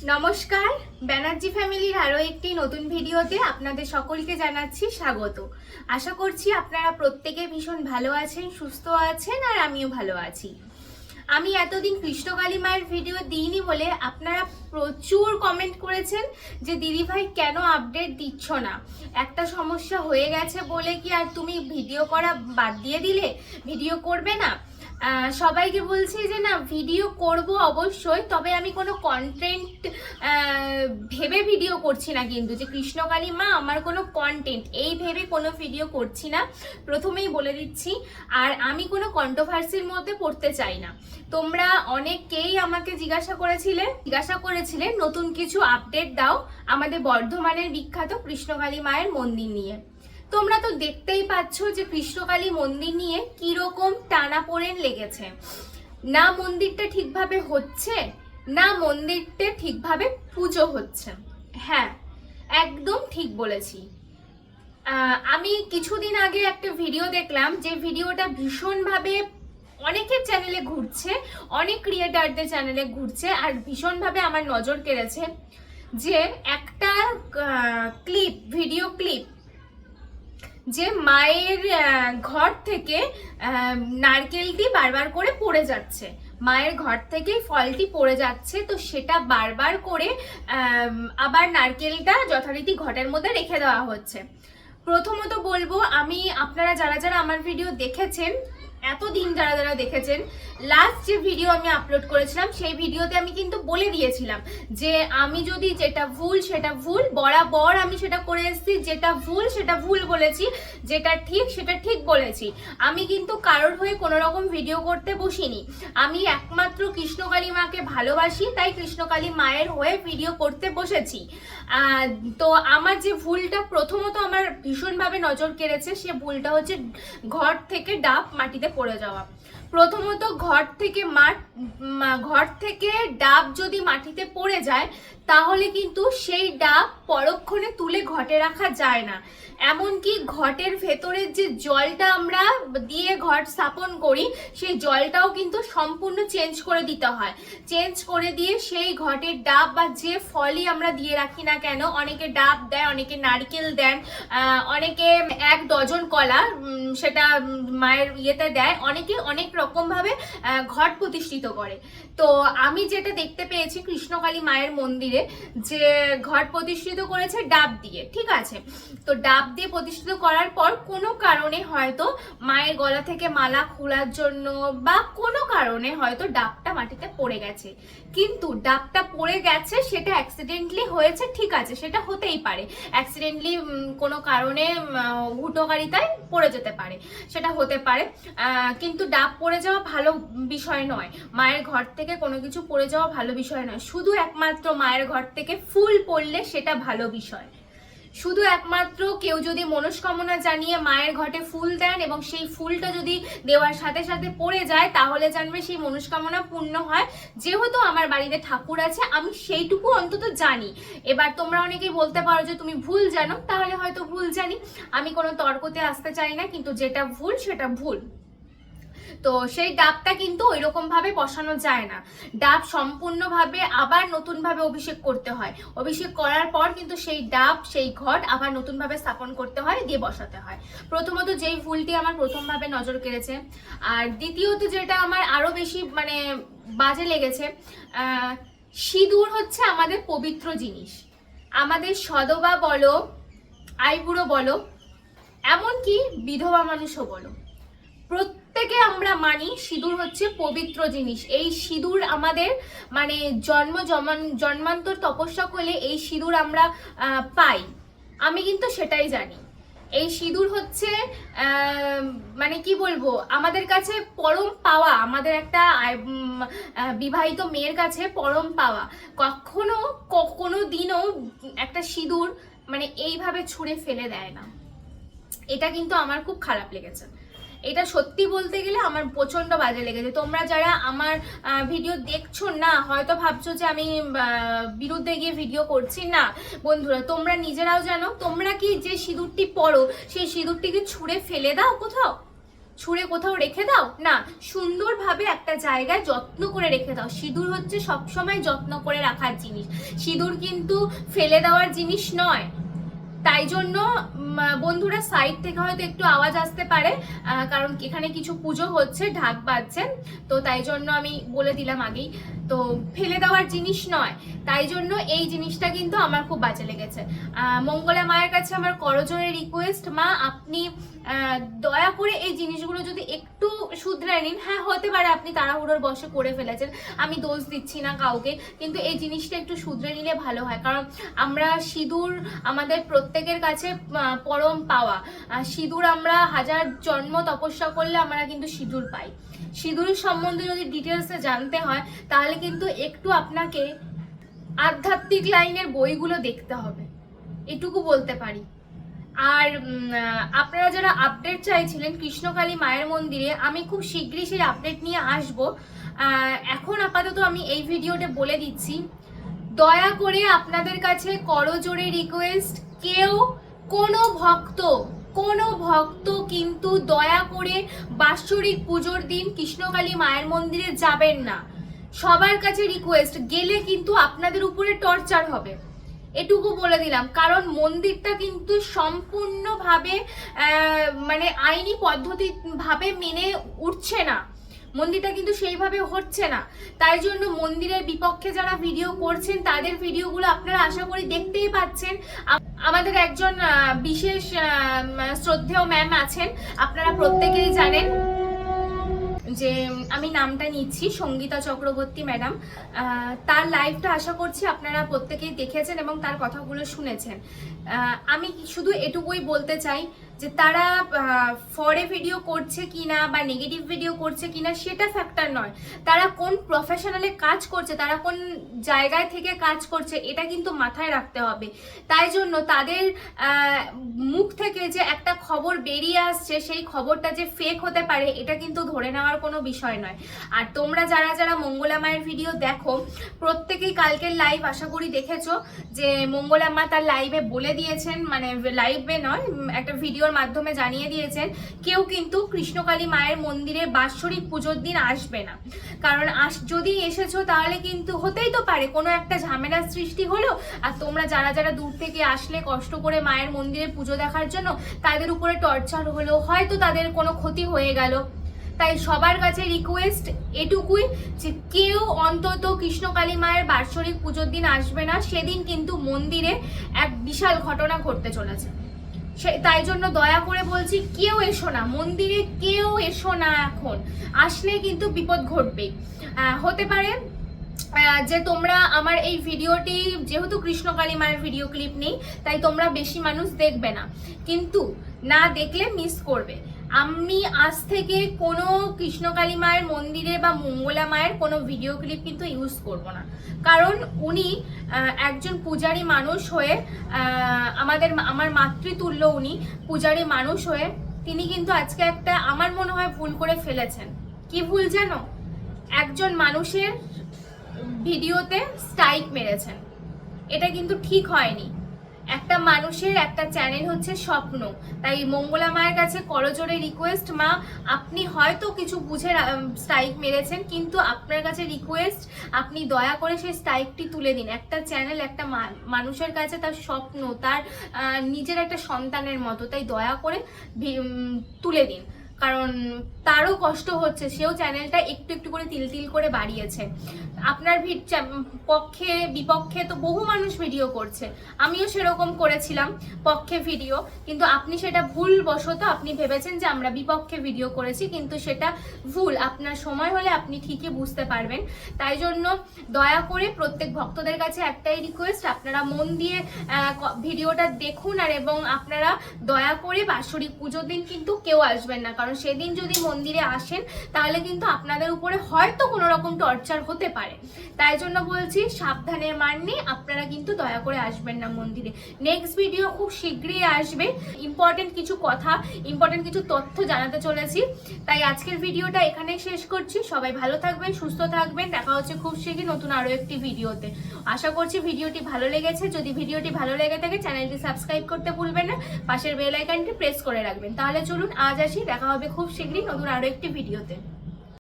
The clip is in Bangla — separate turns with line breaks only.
নমস্কার, ব্যানার্জি ফ্যামিলির আরো একটি নতুন ভিডিওতে আপনাদের সকলকে জানাচ্ছি স্বাগত। আশা করছি আপনারা প্রত্যেকে ভীষণ ভালো আছেন, সুস্থ আছেন, আর আমিও ভালো আছি। আমি এতদিন কৃষ্ণকালী মায়ের ভিডিও দিইনি বলে আপনারা প্রচুর কমেন্ট করেছেন যে দিদিভাই কেন আপডেট দিচ্ছ না, একটা সমস্যা হয়ে গেছে বলে কি আর তুমি ভিডিও করা বাদ দিয়ে দিলে, ভিডিও করবে না? সবাইকে বলছি যে না, ভিডিও করব অবশ্যই, তবে আমি কোনো কন্টেন্ট ভেবে ভিডিও করছি না, কিন্তু যে কৃষ্ণকালী মা আমার কোনো কন্টেন্ট এই ভেবে কোনো ভিডিও করছি না, প্রথমেই বলে দিচ্ছি। আর আমি কোনো কন্ট্রোভার্সির মধ্যে পড়তে চাই না। তোমরা অনেকেই আমাকে জিজ্ঞাসা করেছিলে নতুন কিছু আপডেট দাও আমাদের বর্ধমানের বিখ্যাত কৃষ্ণকালী মায়ের মন্দির নিয়ে। তোমরা তো দেখতেই পাচ্ছ যে কৃষ্ণকালী মন্দির নিয়ে কিরকম টানাপোড়েন লেগেছে। না মন্দিরটা ঠিকভাবে হচ্ছে, না মন্দিরটা ঠিকভাবে পুজো হচ্ছে। হ্যাঁ, একদম ঠিক বলেছি। আমি কিছুদিন আগে একটা ভিডিও দেখলাম, যে ভিডিওটা ভীষণভাবে অনেকের চ্যানেলে ঘুরছে, অনেক ক্রিয়েটারদের চ্যানেলে ঘুরছে, আর ভীষণভাবে আমার নজর কেড়েছে। যে একটা ভিডিও ক্লিপ, যে মায়ের ঘর থেকে নারকেলটি বারবার করে পড়ে যাচ্ছে, মায়ের ঘর থেকে ফলটি পড়ে যাচ্ছে, তো সেটা বারবার করে আবার নারকেলটা যথারীতি ঘটের মধ্যে রেখে দেওয়া হচ্ছে। প্রথমত বলবো, আপনারা যারা যারা আমার ভিডিও দেখেছেন, এতদিন যারা যারা দেখেছেন, লাস্ট যে ভিডিও আমি আপলোড করেছিলাম সেই ভিডিওতে আমি কিন্তু বলে দিয়েছিলাম যে আমি যদি যেটা ভুল সেটা ভুল, বরাবর আমি সেটা করে এসেছি, যেটা ভুল সেটা ভুল বলেছি, যেটা ঠিক সেটা ঠিক বলেছি। আমি কিন্তু কারোর হয়ে কোনো রকম ভিডিও করতে বসিনি। আমি একমাত্র কৃষ্ণকালী মাকে ভালোবাসি, তাই কৃষ্ণকালী মায়ের হয়ে ভিডিও করতে বসেছি। তো আমার যে ভুলটা প্রথমত আমার ভীষণভাবে নজর কেড়েছে, সে ভুলটা হচ্ছে ঘর থেকে ডাব মাটিতে পড়ে যাওয়া। প্রথমত ঘর থেকে ডাব যদি মাটিতে পড়ে যায়, তাহলে কিন্তু সেই ডাব পরক্ষণে তুলে ঘটে রাখা যায় না। এমনকি ঘটের ভেতরের যে জলটা আমরা দিয়ে ঘট স্থাপন করি, সেই জলটাও কিন্তু সম্পূর্ণ চেঞ্জ করে দিতে হয়। চেঞ্জ করে দিয়ে সেই ঘটের ডাব বা যে ফলই আমরা দিয়ে রাখি না কেন, অনেকে ডাব দেয়, অনেকে নারকেল দেন, অনেকে 1 ডজন কলা সেটা মায়ের ইয়েতে দেয়, অনেকে অনেক রকম ভাবে ঘট প্রতিষ্ঠিত করে। তো আমি যেটা দেখতে পেয়েছি কৃষ্ণকালী মায়ের মন্দিরে, যে ঘট প্রতিষ্ঠিত করেছে ডাব দিয়ে, ঠিক আছে। তো ডাব দিয়ে প্রতিষ্ঠিত করার পর কোনো কারণে হয়তো মায়ের গলা থেকে মালা খোলার জন্য বা কোনো কারণে হয়তো ডাবটা মাটিতে পড়ে গেছে। কিন্তু ডাবটা পড়ে গেছে সেটা অ্যাক্সিডেন্টলি হয়েছে, ঠিক আছে, সেটা হতেই পারে। অ্যাক্সিডেন্টলি কোনো কারণে হুটোকারিতায় পড়ে যেতে পারে, সেটা হতে পারে। কিন্তু ডাব পড়ে যাওয়া ভালো বিষয় নয়, মায়ের ঘর থেকে কোনো কিছু পড়ে যাওয়া ভালো বিষয় নয়। শুধু একমাত্র মায়ের ঘর থেকে ফুল পড়লে সেটা ভালো বিষয়। শুধু একমাত্র কেউ যদি মনস্কামনা জানিয়ে মায়ের ঘটে ফুল দেন এবং সেই ফুলটা যদি দেওয়ার সাথে সাথে পড়ে যায়, তাহলে জানবে সেই মনস্কামনা পূর্ণ হয়। যেহেতু আমার বাড়িতে ঠাকুর আছে, আমি সেইটুকু অন্তত জানি। এবার তোমরা অনেকেই বলতে পারো যে তুমি ভুল জানো, তাহলে হয়তো ভুল জানি, আমি কোনো তর্কতে আসতে চাই না, কিন্তু যেটা ভুল সেটা ভুল। তো সেই ডাবটা কিন্তু ওই রকম ভাবে বসানো যায় না। ডাব সম্পূর্ণভাবে আবার নতুন ভাবে অভিষেক করতে হয়। অভিষেক করার পর কিন্তু সেই ডাব, সেই ঘট আবার নতুন ভাবে স্থাপন করতে হয়, দিয়ে বসাতে হয়। প্রথমত যেই ভুলটি আমার প্রথমভাবে নজর কেড়েছে। আর দ্বিতীয়ত যেটা আমার আরো বেশি বাজে লেগেছে, সিঁদুর হচ্ছে আমাদের পবিত্র জিনিস। আমাদের সদবা বলো, আইবুড়ো বলো, এমনকি বিধবা মানুষও বলো, প্রত্যেকে আমরা মানি সিঁদুর হচ্ছে পবিত্র জিনিস। এই সিঁদুর আমাদের জন্মান্তর তপস্যা করলে এই সিঁদুর আমরা পাই। আমি কিন্তু সেটাই জানি। এই সিঁদুর হচ্ছে কি বলবো, আমাদের কাছে পরম পাওয়া, আমাদের একটা বিবাহিত মেয়ের কাছে পরম পাওয়া। কোনো দিনও একটা সিঁদুর এইভাবে ছুঁড়ে ফেলে দেয় না। এটা কিন্তু আমার খুব খারাপ লেগেছে। এটা সত্যি বলতে গেলে আমার প্রচন্ড বাজে লেগেছে। তোমরা যারা আমার ভিডিও দেখছো না, হয়তো ভাবছো যে আমি বিরুদ্ধে গিয়ে ভিডিও করছি। না বন্ধুরা, তোমরা নিজেরাও জানো, তোমরা কি যে সিঁদুরটি পরো সেই সিঁদুরটিকে ছুঁড়ে ফেলে দাও কোথাও? ছুঁড়ে কোথাও রেখে দাও না, সুন্দরভাবে একটা জায়গায় যত্ন করে রেখে দাও। সিঁদুর হচ্ছে সবসময় যত্ন করে রাখার জিনিস, সিঁদুর কিন্তু ফেলে দেওয়ার জিনিস নয়। তাই জন্য বন্ধুরা সাইড থেকে হয়তো একটু আওয়াজ আসতে পারে, কারণ এখানে কিছু পুজো হচ্ছে, ঢাক বাজছে, তো তাই জন্য আমি বলে দিলাম আগেই। তো ফেলে দেওয়ার জিনিস নয়, তাই জন্য এই জিনিসটা কিন্তু আমার খুব বাজে লেগেছে। মঙ্গলা মায়ের কাছে আমার করজোড়ে রিকোয়েস্ট, মা আপনি দয়া করে এই জিনিসগুলো যদি একটু শুধরে নিন। হ্যাঁ হতে পারে আপনি তাড়াহুড়োর বশে করে ফেলেছেন, আমি দোষ দিচ্ছি না কাউকে, কিন্তু এই জিনিসটা একটু শুধরে নিলে ভালো হয়। কারণ আমরা সিঁদুর আমাদের প্রত্যেকের কাছে পরম পাওয়া। সিঁদুর আমরা হাজার জন্ম তপস্যা করলে আমরা কিন্তু সিঁদুর পাই। সিঁদুরের সম্বন্ধে যদি ডিটেলসে জানতে হয় তাহলে কিন্তু একটু আপনাকে আধ্যাত্মিক লাইনের বইগুলো দেখতে হবে, এটুকু বলতে পারি। আর আপনারা যারা আপডেট চাইছিলেন কৃষ্ণকালী মায়ের মন্দিরে, আমি খুব শীঘ্রই সেই আপডেট নিয়ে আসব। এখন আপাতত আমি এই ভিডিওতে বলে দিচ্ছি, দয়া করে আপনাদের কাছে করজোড়ে রিকোয়েস্ট, কেউ কোনো ভক্ত কিন্তু দয়া করে বাৎসরিক পুজোর দিন কৃষ্ণকালী মায়ের মন্দিরে যাবেন না। সবার কাছে রিকোয়েস্ট, গেলে কিন্তু আপনাদের উপরে টর্চার হবে, এটুকু বলে দিলাম। কারণ মন্দিরটা কিন্তু সম্পূর্ণভাবে মানে আইনি পদ্ধতি ভাবে মেনে উঠছে না, মন্দিরটা কিন্তু সেইভাবে হচ্ছে না। তাই জন্য মন্দিরের বিপক্ষে যারা ভিডিও করছেন তাদের ভিডিওগুলো আপনারা আশা করি দেখতেই পাচ্ছেন। আমাদের একজন বিশেষ শ্রদ্ধেয় ম্যাম আছেন, আপনারা প্রত্যেকেই জানেন, যে আমি নামটা নিচ্ছি, সঙ্গীতা চক্রবর্তী ম্যাডাম। তার লাইভটা আশা করছি আপনারা প্রত্যেকেই দেখেছেন এবং তার কথাগুলো শুনেছেন। আমি শুধু এটুকুই বলতে চাই যে তারা ফরে ভিডিও করছে কিনা বা নেগেটিভ ভিডিও করছে কিনা সেটা ফ্যাক্টর নয়, তারা কোন প্রফেশনালে কাজ করছে, তারা কোন জায়গায় থেকে কাজ করছে এটা কিন্তু মাথায় রাখতে হবে। তাই জন্য তাদের মুখ থেকে যে একটা খবর বেরিয়ে আসছে সেই খবরটা যে ফেক হতে পারে এটা কিন্তু ধরে নেওয়ার কোনো বিষয় নয়। আর তোমরা যারা যারা মঙ্গলা মায়ের ভিডিও দেখো প্রত্যেকেই কালকের লাইভ আশা করি দেখেছো, যে মঙ্গলা মা তার লাইভে বলে দিয়েছেন, মানে লাইভে নয় একটা ভিডিওর মাধ্যমে জানিয়ে দিয়েছেন, কেউ কিন্তু কৃষ্ণকালী মায়ের মন্দিরে বাৎসরিক পুজোর দিন আসবে না। কারণ যদি এসেছো তাহলে কিন্তু হতেই তো পারে কোনো একটা ঝামেলার সৃষ্টি হলো, আর তোমরা যারা যারা দূর থেকে আসলে কষ্ট করে মায়ের মন্দিরে পুজো দেখার জন্য, তাদের উপরে টর্চার হলো, হয়তো তাদের কোনো ক্ষতি হয়ে গেল। তাই সবার কাছে রিকোয়েস্ট এটুকুই যে কেউ অন্তত কৃষ্ণকালী মায়ের বাৎসরিক পুজোর দিন আসবে না, সেদিন কিন্তু মন্দিরে এক বিশাল ঘটনা ঘটতে চলেছে। তাই জন্য দয়া করে বলছি কেউ এসো না মন্দিরে, কেউ এসো না, এখন আসলে কিন্তু বিপদ ঘটবে। হতে পারে যে তোমরা আমার এই ভিডিওটি, যেহেতু কৃষ্ণকালী মায়ের ভিডিও ক্লিপ নেই তাই তোমরা বেশি মানুষ দেখবে না, কিন্তু না দেখলে মিস করবে। আমি আজ থেকে কোনো কৃষ্ণকালী মায়ের মন্দিরে বা মঙ্গলা মায়ের কোনো ভিডিও ক্লিপ কিন্তু ইউজ করব না। কারণ উনি একজন পূজারী মানুষ হয়ে, আমার মাতৃতুল্য উনি পূজারী মানুষ হয়ে, তিনি কিন্তু আজকে একটা আমার মনে হয় ভুল করে ফেলেছেন। কি ভুল জানো? একজন মানুষের ভিডিওতে স্ট্রাইক মেরেছেন, এটা কিন্তু ঠিক হয়নি। একটা মানুষের একটা চ্যানেল হচ্ছে স্বপ্ন। তাই মঙ্গলা মায়ের কাছে করজোড়ে রিকোয়েস্ট, মা আপনি হয়তো কিছু বুঝে স্ট্রাইক মেরেছেন, কিন্তু আপনার কাছে রিকোয়েস্ট আপনি দয়া করে সেই স্ট্রাইকটি তুলে দিন। একটা চ্যানেল একটা মানুষের কাছে তার স্বপ্ন, তার নিজের একটা সন্তানের মতো, তাই দয়া করে তুলে দিন। কারণ তারও কষ্ট হচ্ছে, সেও চ্যানেলটা একটু একটু করে তিল তিল করে বাড়িয়েছে। আপনার পক্ষে বিপক্ষে তো বহু মানুষ ভিডিও করছে, আমিও সেরকম করেছিলাম পক্ষে ভিডিও, কিন্তু আপনি সেটা ভুল বশত আপনি ভেবেছেন যে আমরা বিপক্ষে ভিডিও করেছি, কিন্তু সেটা ভুল। আপনার সময় হলে আপনি ঠিকই বুঝতে পারবেন। তাই জন্য দয়া করে প্রত্যেক ভক্তদের কাছে একটাই রিকোয়েস্ট, আপনারা মন দিয়ে ভিডিওটা দেখুন, আর এবং আপনারা দয়া করে বাৎসরিক পুজোর দিন কিন্তু কেউ আসবেন না। কারণ সেদিন যদি মন্দিরে আসেন তাহলে কিন্তু আপনাদের উপরে হয়তো কোনো রকম টর্চার হতে পারে। তাই জন্য বলছি সাবধানের মান নেই, আপনারা কিন্তু দয়া করে আসবেন না মন্দিরে। নেক্সট ভিডিও খুব শীঘ্রই আসবে, ইম্পর্টেন্ট কিছু কথা, ইম্পর্টেন্ট কিছু তথ্য জানাতে চলেছি। তাই আজকের ভিডিওটা এখানেই শেষ করছি। সবাই ভালো থাকবেন, সুস্থ থাকবেন, দেখা হচ্ছে খুব শীঘ্রই নতুন আরো একটি ভিডিওতে। আশা করছি ভিডিওটি ভালো লেগেছে। যদি ভিডিওটি ভালো লেগে থাকে চ্যানেলটি সাবস্ক্রাইব করতে ভুলবেন না, পাশের বেল আইকনটি প্রেস করে রাখবেন। তাহলে চলুন আজ আসি, দেখা হবে খুব শীঘ্রই নতুন আরো একটি ভিডিওতে।